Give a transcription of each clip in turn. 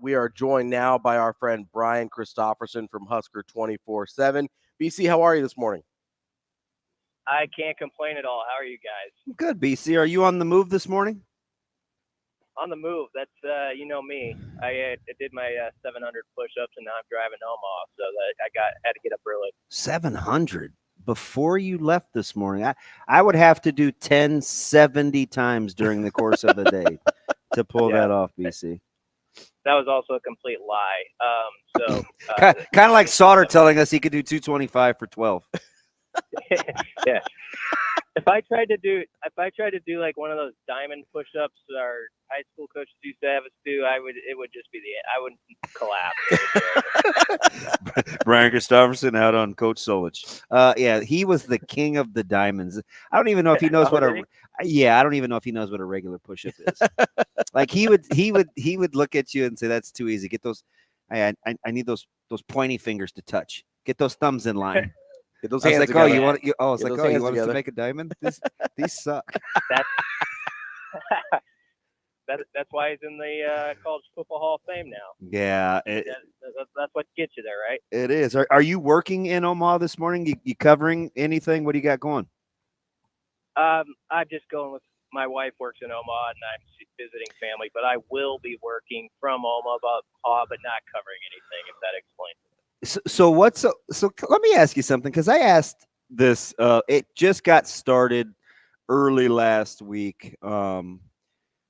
we are joined now by our friend Brian Christopherson from Husker 24/7. BC, how are you this morning? I can't complain at all. How are you guys? Good, BC. Are you on the move this morning? On the move. That's you know me. I did my 700 push-ups, and now I'm driving to Omaha, so that had to get up early. 700 before you left this morning. I would have to do 1070 times during the course of the day to pull that off, BC. That was also a complete lie. Kind of like Sauter telling us he could do 225 for 12. Yeah. If I tried to do like one of those diamond push-ups our high school coaches used to have us do, I wouldn't collapse. Brian Christopherson out on Coach Solich. Yeah, he was the king of the diamonds. I don't even know if he knows what I don't even know if he knows what a regular push-up is. Like he would look at you and say, "That's too easy. Get those. I need those pointy fingers to touch. Get those thumbs in line." Get those hands together. You want us to make a diamond? These suck. That's why he's in the College Football Hall of Fame now. Yeah, that's what gets you there, right? It is. Are you working in Omaha this morning? You covering anything? What do you got going? I'm just going with my wife works in Omaha, and I'm visiting family. But I will be working from Omaha, but not covering anything. If that explains it. So let me ask you something, because I asked this. It just got started early last week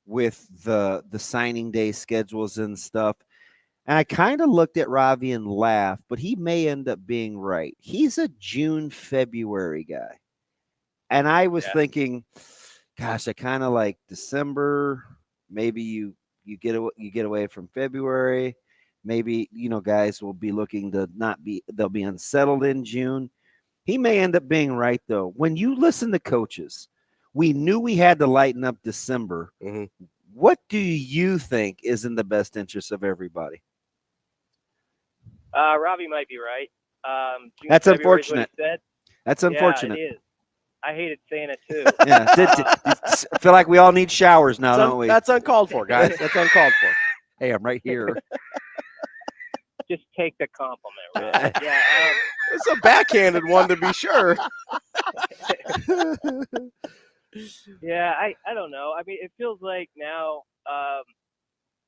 with the signing day schedules and stuff. And I kind of looked at Ravi and laughed, but he may end up being right. He's a June, February guy. And I was thinking, gosh, I kind of like December. Maybe you get away from February. Maybe, guys will be looking to they'll be unsettled in June. He may end up being right, though. When you listen to coaches, we knew we had to lighten up December. Mm-hmm. What do you think is in the best interest of everybody? Ravi might be right. June, That's February unfortunate. is what he said. That's unfortunate. Yeah, it is. I hated saying it too. Yeah, I feel like we all need showers now, don't we? That's uncalled for, guys. That's uncalled for. Hey, I'm right here. Just take the compliment. Yeah, it's a backhanded one to be sure. Yeah, I don't know. I mean, it feels like now.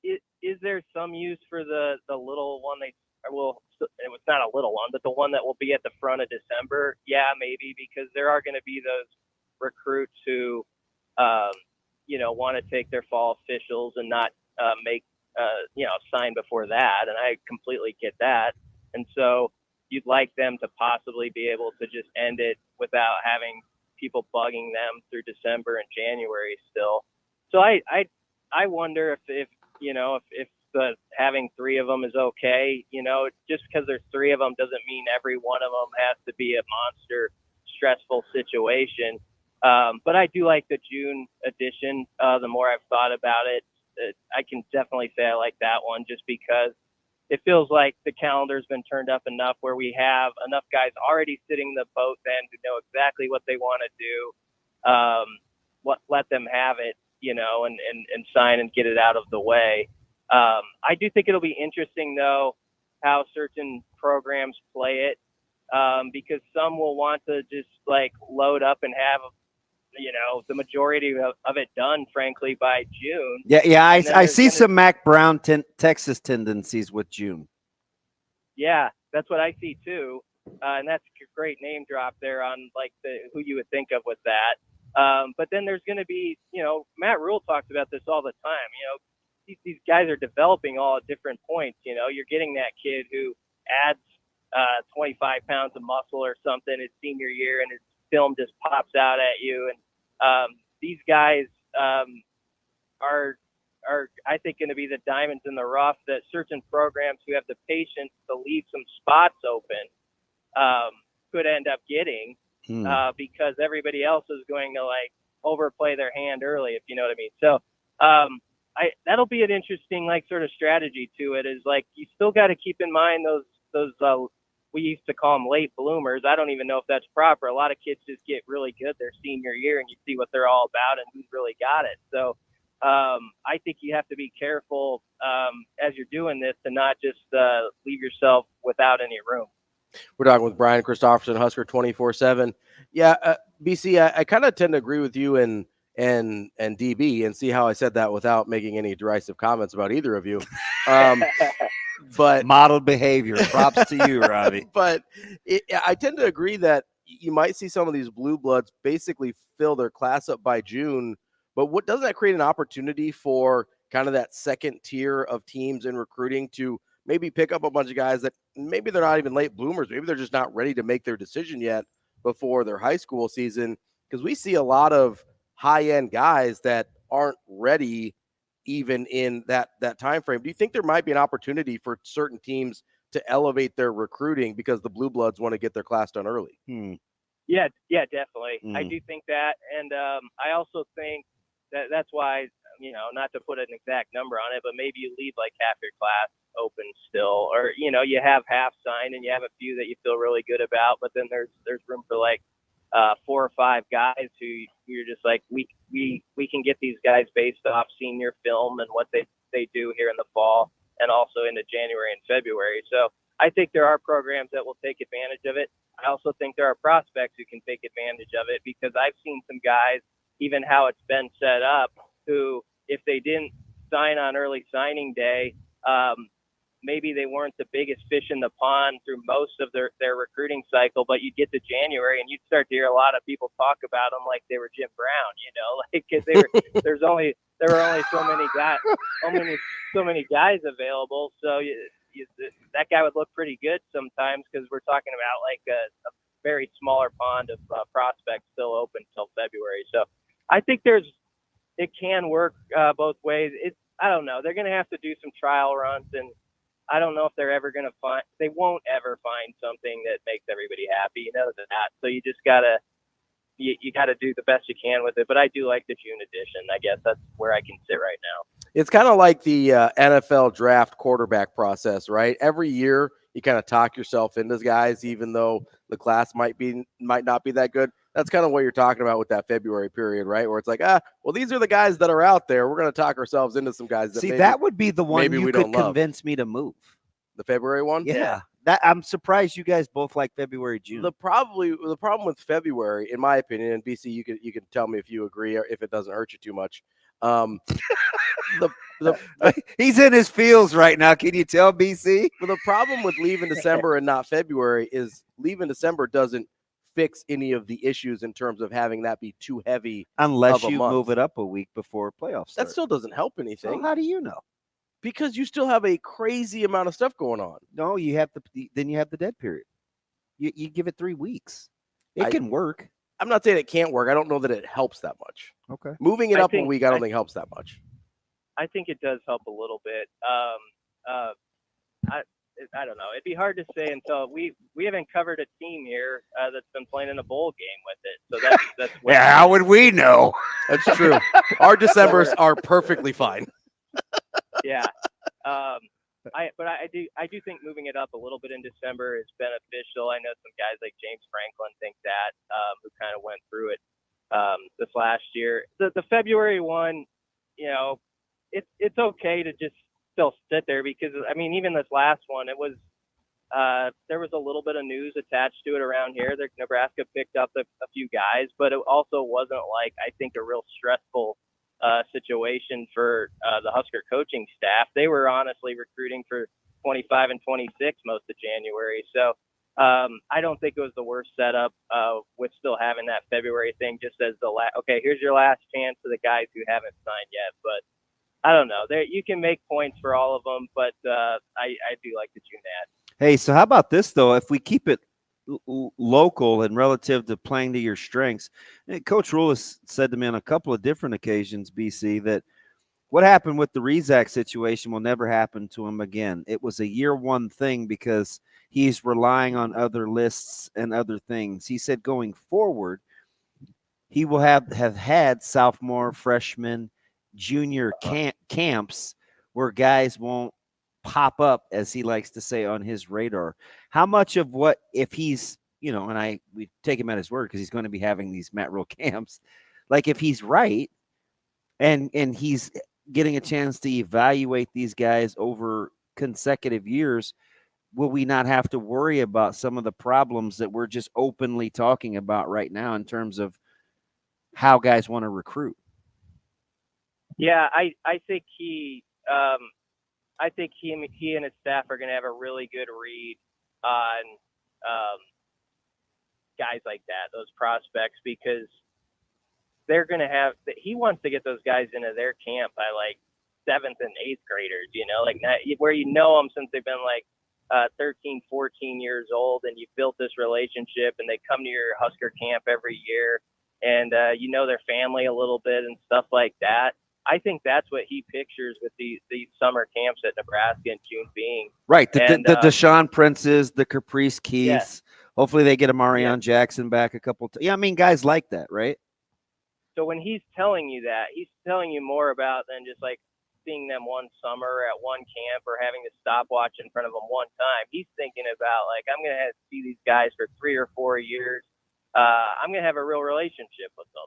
Is there some use for the little one? It was not a little one, but the one that will be at the front of December. Yeah, maybe, because there are going to be those recruits who, want to take their fall officials and not make. Sign before that, and I completely get that. And so you'd like them to possibly be able to just end it without having people bugging them through December and January still. So I wonder if the having three of them is okay. Just because there's three of them doesn't mean every one of them has to be a monster stressful situation. But I do like the June edition. The more I've thought about it, I can definitely say I like that one, just because it feels like the calendar's been turned up enough where we have enough guys already sitting in the boat then to know exactly what they want to do. Let them have it, and sign and get it out of the way. I do think it'll be interesting, though, how certain programs play it, because some will want to just load up and have the majority of it done, frankly, by June. Yeah. I see some Mac Brown Texas tendencies with June. Yeah, that's what I see too, and that's a great name drop there on who you would think of with that. But then there's going to be, Matt Rhule talks about this all the time. These guys are developing all at different points. You're getting that kid who adds 25 pounds of muscle or something his senior year, and his film just pops out at you. And these guys are I think going to be the diamonds in the rough that certain programs who have the patience to leave some spots open could end up getting because everybody else is going to overplay their hand early, if you know what I mean. So that'll be an interesting sort of strategy to it, is you still got to keep in mind those we used to call them late bloomers. I don't even know if that's proper. A lot of kids just get really good their senior year, and you see what they're all about and who's really got it. So I think you have to be careful as you're doing this to not just leave yourself without any room. We're talking with Brian Christopherson, Husker 24/7. Yeah, BC, I kind of tend to agree with you and DB, and see how I said that without making any derisive comments about either of you. But modeled behavior. Props to you, Ravi. But I tend to agree that you might see some of these blue bloods basically fill their class up by June. But what doesn't that create an opportunity for kind of that second tier of teams in recruiting to maybe pick up a bunch of guys that maybe they're not even late bloomers, maybe they're just not ready to make their decision yet before their high school season? Because we see a lot of high-end guys that aren't ready even in that time frame. Do you think there might be an opportunity for certain teams to elevate their recruiting because the blue bloods want to get their class done early? Yeah, definitely. I do think that, and I also think that's why, not to put an exact number on it, but maybe you leave like half your class open still, or you have half signed and you have a few that you feel really good about, but then there's room for like 4 or 5 guys who you're just like, we can get these guys based off senior film and what they do here in the fall and also into January and February. So I think there are programs that will take advantage of it. I also think there are prospects who can take advantage of it, because I've seen some guys, even how it's been set up, who, if they didn't sign on early signing day, maybe they weren't the biggest fish in the pond through most of their recruiting cycle, but you'd get to January and you'd start to hear a lot of people talk about them like they were Jim Brown, like, cause there were only so many guys available. So that guy would look pretty good sometimes, because we're talking about like a very smaller pond of prospects still open till February. So I think it can work both ways. I don't know. They're going to have to do some trial runs, and I don't know if they won't ever find something that makes everybody happy. You know that. So you just gotta do the best you can with it. But I do like the June edition. I guess that's where I can sit right now. It's kind of like the NFL draft quarterback process, right? Every year you kind of talk yourself into guys, even though the class might not be that good. That's kind of what you're talking about with that February period, right? Where it's like, well, these are the guys that are out there. We're going to talk ourselves into some guys. That would be the one you could convince me to move. The February one? Yeah. That I'm surprised you guys both like February, June. The problem with February, in my opinion, and BC, you can tell me if you agree or if it doesn't hurt you too much. He's in his feels right now. Can you tell, BC? Well, the problem with leaving December and not February is leaving December doesn't fix any of the issues in terms of having that be too heavy. Unless you move it up a week before playoffs start. That still doesn't help anything. So how do you know? Because you still have a crazy amount of stuff going on. No, you have then you have the dead period. You give it 3 weeks. It can work. I'm not saying it can't work. I don't know that it helps that much. Okay. Moving it up a week, I don't think helps that much. I think it does help a little bit. I don't know. It'd be hard to say until we haven't covered a team here that's been playing in a bowl game with it. So that's yeah. How would we know? That's true. Our Decembers are perfectly fine. Yeah. I do think moving it up a little bit in December is beneficial. I know some guys like James Franklin think that, who kind of went through it this last year. The February one, it's okay to just still sit there, because even this last one, it was there was a little bit of news attached to it around here. Nebraska picked up a few guys, but it also wasn't like, I think, a real stressful situation for the Husker coaching staff. They were honestly recruiting for 25 and 26 most of January. So I don't think it was the worst setup with still having that February thing just as okay, here's your last chance for the guys who haven't signed yet. But I don't know. You can make points for all of them, but I do like the June ad. Hey, so how about this, though? If we keep it local and relative to playing to your strengths, Coach Rhule has said to me on a couple of different occasions, BC, that what happened with the Rezac situation will never happen to him again. It was a year one thing because he's relying on other lists and other things. He said going forward, he will have had sophomore, freshman, junior camps where guys won't pop up, as he likes to say, on his radar. How much of what, if he's, and we take him at his word because he's going to be having these Matt Rhule camps, like if he's right, and he's getting a chance to evaluate these guys over consecutive years, will we not have to worry about some of the problems that we're just openly talking about right now in terms of how guys want to recruit? Yeah, I think he and his staff are going to have a really good read on guys like that, those prospects, because they're going to have. He wants to get those guys into their camp by like 7th and 8th graders, like where them since they've been like 13, 14 years old, and you've built this relationship, and they come to your Husker camp every year, and their family a little bit and stuff like that. I think that's what he pictures with these summer camps at Nebraska and June being. Right. The Deshaun Princes, the Caprice Keiths. Yeah. Hopefully they get a Marion Jackson back a couple times. Yeah, I mean, guys like that, right? So when he's telling you that, he's telling you more about than just like seeing them one summer at one camp or having to stopwatch in front of them one time. He's thinking about, like, I'm going to see these guys for 3 or 4 years. I'm going to have a real relationship with them.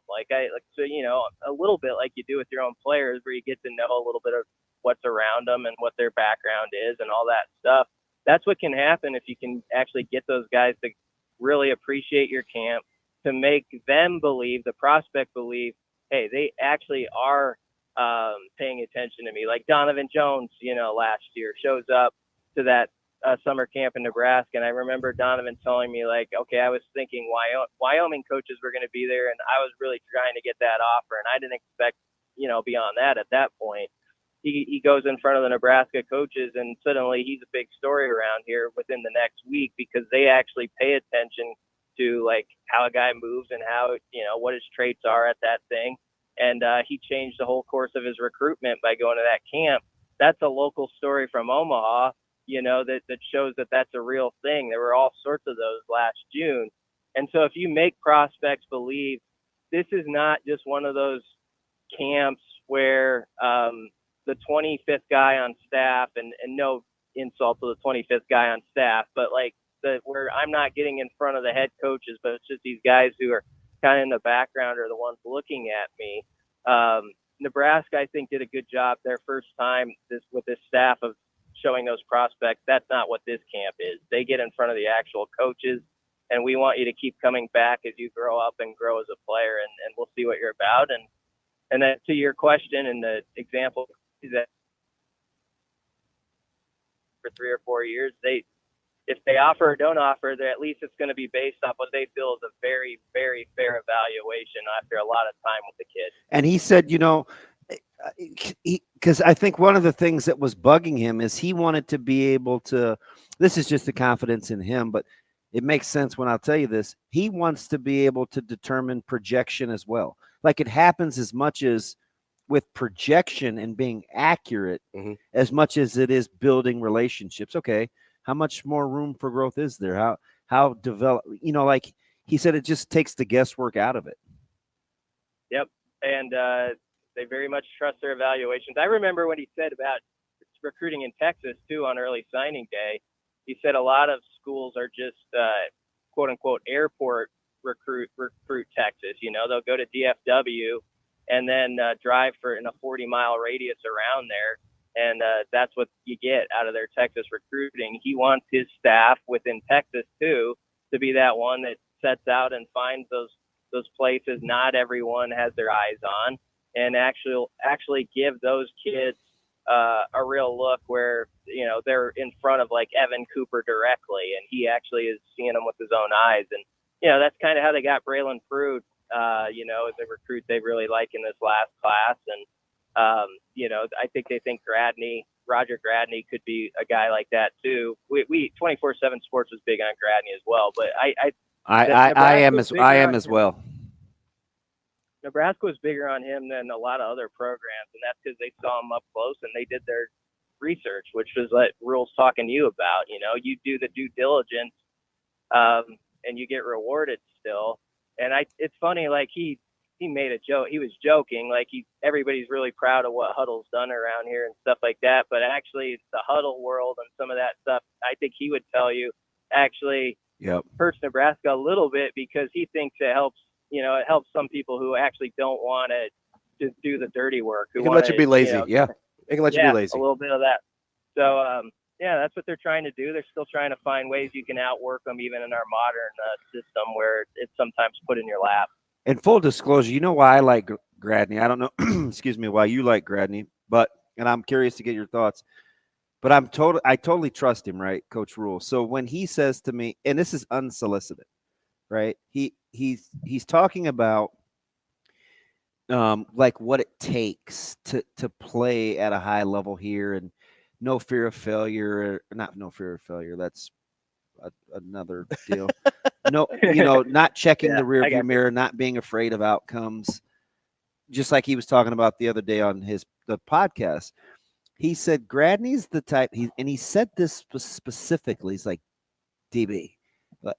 So, a little bit like you do with your own players, where you get to know a little bit of what's around them and what their background is and all that stuff. That's what can happen if you can actually get those guys to really appreciate your camp, to make them believe, the prospect believe, hey, they actually are paying attention to me. Like Donovan Jones, last year shows up to that summer camp in Nebraska. And I remember Donovan telling me, like, okay, I was thinking Wyoming coaches were going to be there, and I was really trying to get that offer. And I didn't expect, beyond that at that point. He goes in front of the Nebraska coaches, and suddenly he's a big story around here within the next week, because they actually pay attention to, like, how a guy moves and how, what his traits are at that thing. And he changed the whole course of his recruitment by going to that camp. That's a local story from Omaha, that shows that that's a real thing. There were all sorts of those last June. And so if you make prospects believe this is not just one of those camps where the 25th guy on staff, and no insult to the 25th guy on staff, but like where I'm not getting in front of the head coaches, but it's just these guys who are kind of in the background are the ones looking at me. Nebraska, I think, did a good job their first time with this staff of showing those prospects. That's not what this camp is. They get in front of the actual coaches, and we want you to keep coming back as you grow up and grow as a player, and we'll see what you're about. And then to your question and the example is that for 3 or 4 years, if they offer or don't offer, at least it's going to be based off what they feel is a very, very fair evaluation after a lot of time with the kid. And he said, because I think one of the things that was bugging him is he wanted to be able to, this is just the confidence in him, but it makes sense when I'll tell you this, he wants to be able to determine projection as well. Like, it happens as much as with projection and being accurate as much as it is building relationships. Okay, how much more room for growth is there? How develop, like he said, it just takes the guesswork out of it. Yep. And they very much trust their evaluations. I remember when he said about recruiting in Texas too on early signing day, he said a lot of schools are just quote unquote airport recruit Texas. They'll go to DFW and then drive in a 40-mile radius around there. And that's what you get out of their Texas recruiting. He wants his staff within Texas too to be that one that sets out and finds those places not everyone has their eyes on, and actually give those kids a real look where they're in front of like Evan Cooper directly, and he actually is seeing them with his own eyes. And that's kind of how they got Braylon Prude, as a recruit they really like in this last class. And I think they think Roger Gradney could be a guy like that too. We 24/7 Sports was big on Gradney as well, but I am as well. Nebraska was bigger on him than a lot of other programs, and that's because they saw him up close and they did their research, which was what Rhule's talking to you about. You do the due diligence, and you get rewarded still. And it's funny, like he made a joke. He was joking, like everybody's really proud of what Huddle's done around here and stuff like that. But actually, the Huddle world and some of that stuff, I think he would tell you, actually hurts Nebraska a little bit, because he thinks it helps. It helps some people who actually don't want to to do the dirty work. It can let you be lazy. Yeah. It can let you be lazy. A little bit of that. So, that's what they're trying to do. They're still trying to find ways you can outwork them, even in our modern system where it's sometimes put in your lap. And full disclosure, you know why I like Gradney? I don't know, excuse me, why you like Gradney, and I'm curious to get your thoughts. But I totally trust him, right, Coach Rhule. So when he says to me, and this is unsolicited, right? He's talking about like what it takes to play at a high level here, and no fear of failure, not no fear of failure. That's another deal. No, not checking the rearview mirror, not being afraid of outcomes. Just like he was talking about the other day on the podcast. He said Gradney's the type, and he said this specifically. He's like, DB,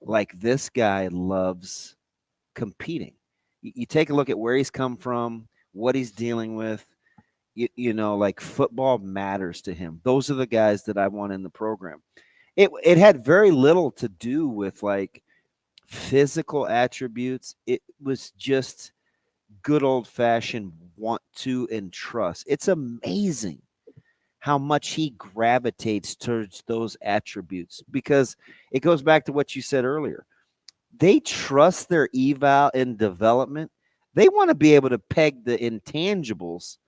like this guy loves competing. You take a look at where he's come from, what he's dealing with. Like football matters to him. Those are the guys that I want in the program. It had very little to do with like physical attributes. It was just good old fashioned want to and trust. It's amazing how much he gravitates towards those attributes, because it goes back to what you said earlier. They trust their eval and development. They want to be able to peg the intangibles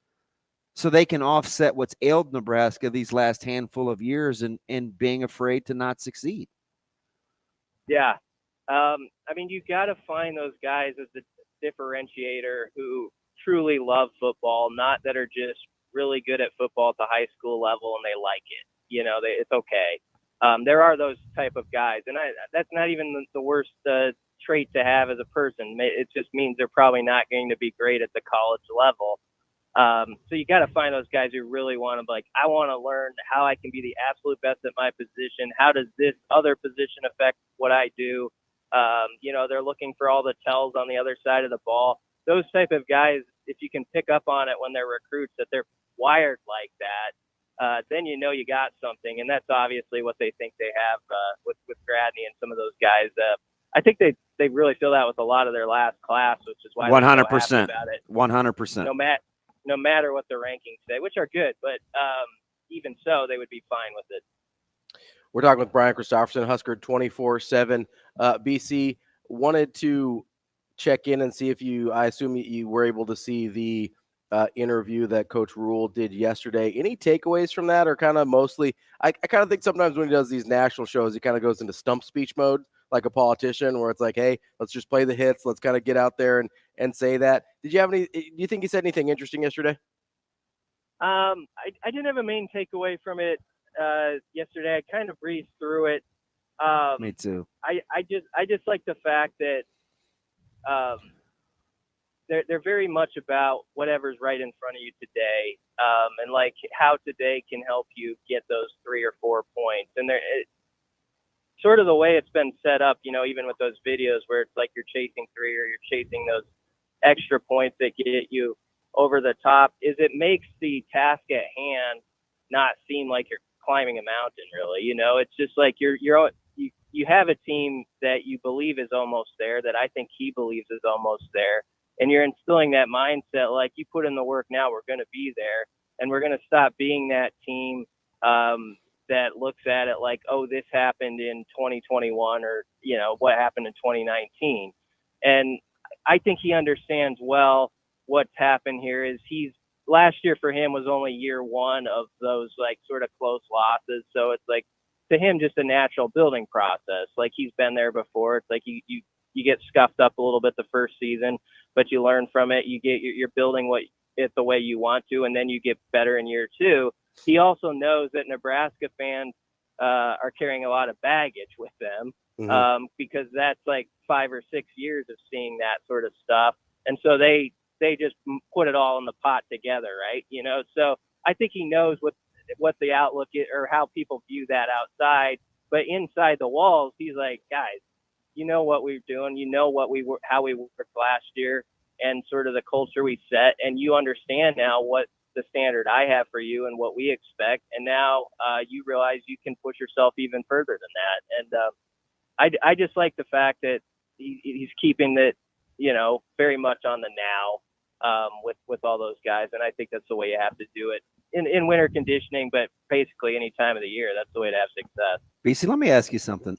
so they can offset what's ailed Nebraska these last handful of years and being afraid to not succeed. Yeah. You got to find those guys as the differentiator who truly love football, not that are just really good at football at the high school level and they like it. It's okay. There are those type of guys, and that's not even the worst trait to have as a person. It just means they're probably not going to be great at the college level. So you got to find those guys who really want to, like, I want to learn how I can be the absolute best at my position. How does this other position affect what I do? They're looking for all the tells on the other side of the ball. Those type of guys, if you can pick up on it when they're recruits, that they're wired like that, then you got something. And that's obviously what they think they have with Gradney and some of those guys. I think they really feel that with a lot of their last class, which is why 100% about it. 100%. No matter what the rankings say, which are good, but even so, they would be fine with it. We're talking with Brian Christopherson, Husker 24/7. BC, wanted to check in and see if I assume you were able to see the interview that Coach Rhule did yesterday. Any takeaways from that, or kind of mostly? I kind of think sometimes when he does these national shows, he kind of goes into stump speech mode, like a politician, where it's like, hey, let's just play the hits. Let's kind of get out there and say that. Do you think he said anything interesting yesterday? I didn't have a main takeaway from it yesterday. I kind of breezed through it. Me too. I just like the fact that they're very much about whatever's right in front of you today, and like how today can help you get those 3 or 4 points. And sort of the way it's been set up, even with those videos where it's like you're chasing 3 or you're chasing those extra points that get you over the top, is it makes the task at hand not seem like you're climbing a mountain, really. It's just like you have a team that you believe is almost there, that I think he believes is almost there, and you're instilling that mindset, like, you put in the work now, we're going to be there, and we're going to stop being that team that looks at it like, oh, this happened in 2021, or what happened in 2019. And I think he understands well what's happened here. Is last year for him was only year one of those like sort of close losses. So it's like, to him, just a natural building process. Like, he's been there before. It's like you get scuffed up a little bit the first season, but you learn from it. You're building it the way you want to, and then you get better in year 2. He also knows that Nebraska fans are carrying a lot of baggage with them, because that's like 5 or 6 years of seeing that sort of stuff. And so they just put it all in the pot together, right? So I think he knows what the outlook is, or how people view that outside. But inside the walls, he's like, guys, what we're doing, how we worked last year, and sort of the culture we set, and you understand now what the standard I have for you and what we expect, and now you realize you can push yourself even further than that. And I just like the fact that he's keeping it, very much on the now. with all those guys. And I think that's the way you have to do it in winter conditioning, but basically any time of the year. That's the way to have success. BC, let me ask you something.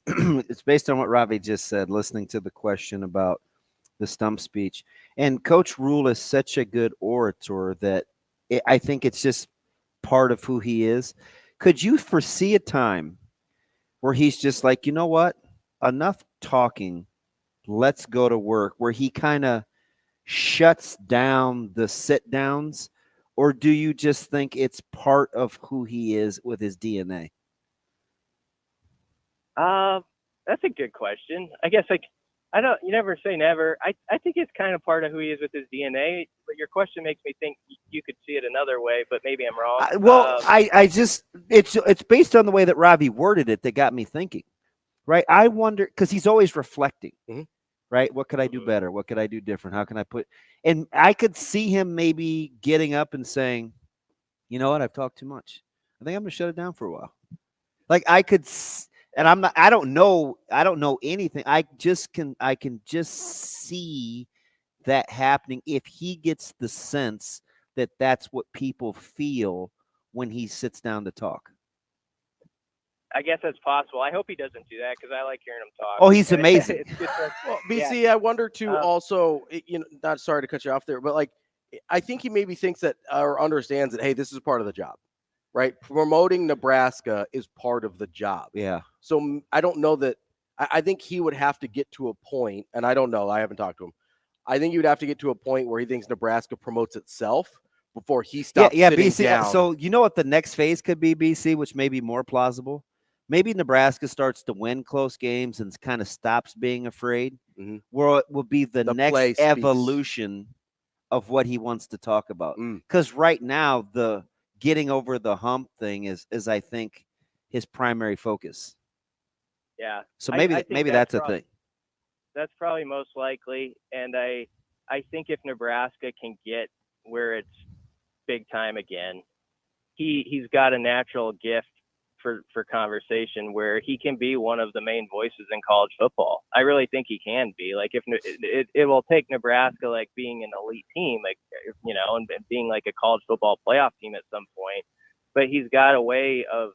It's based on what Ravi just said, listening to the question about the stump speech. And Coach Rhule is such a good orator that I think it's just part of who he is. Could you foresee a time where he's just like, you know what? Enough talking. Let's go to work, where he kind of shuts down the sit downs? Or do you just think it's part of who he is with his DNA? That's a good question. I guess you never say never. I think it's kind of part of who he is with his DNA, but your question makes me think you could see it another way, but maybe I'm wrong. It's based on the way that Ravi worded it that got me thinking, right? I wonder, because he's always reflecting, right? What could I do better? What could I do different? How can I and I could see him maybe getting up and saying, you know what? I've talked too much. I think I'm going to shut it down for a while. Like I could, and I don't know anything. I can just see that happening if he gets the sense that that's what people feel when he sits down to talk. I guess that's possible. I hope he doesn't do that because I like hearing him talk. Oh, he's amazing. Well, BC, I wonder too. Also, not sorry to cut you off there, but like, I think he maybe thinks that or understands that, hey, this is part of the job, right? Promoting Nebraska is part of the job. Yeah. So I don't know that. I think he would have to get to a point, and I don't know. I haven't talked to him. I think he would have to get to a point where he thinks Nebraska promotes itself before he stops sitting BC, down. So you know what the next phase could be, BC, which may be more plausible? Maybe Nebraska starts to win close games and kind of stops being afraid, where it will be the next evolution of what he wants to talk about. Because right now, the getting over the hump thing is I think, his primary focus. Yeah. So maybe that's a thing. That's probably most likely. And I think if Nebraska can get where it's big time again, he's got a natural gift for conversation where he can be one of the main voices in college football. I really think he can be. Like, if it will take Nebraska like being an elite team, like, and being like a college football playoff team at some point, but he's got a way of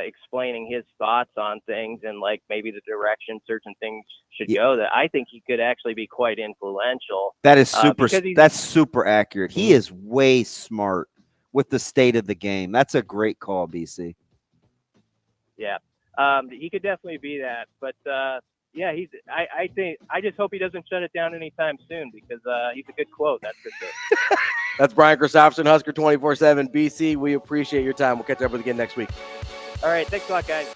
explaining his thoughts on things and like maybe the direction certain things should go, that I think he could actually be quite influential. That is that's super accurate. He is way smart with the state of the game. That's a great call, BC. Yeah. He could definitely be that, but I just hope he doesn't shut it down anytime soon because he's a good quote. That's for sure. That's Brian Christopherson, Husker 24/7. BC, we appreciate your time. We'll catch up with you again next week. All right. Thanks a lot, guys.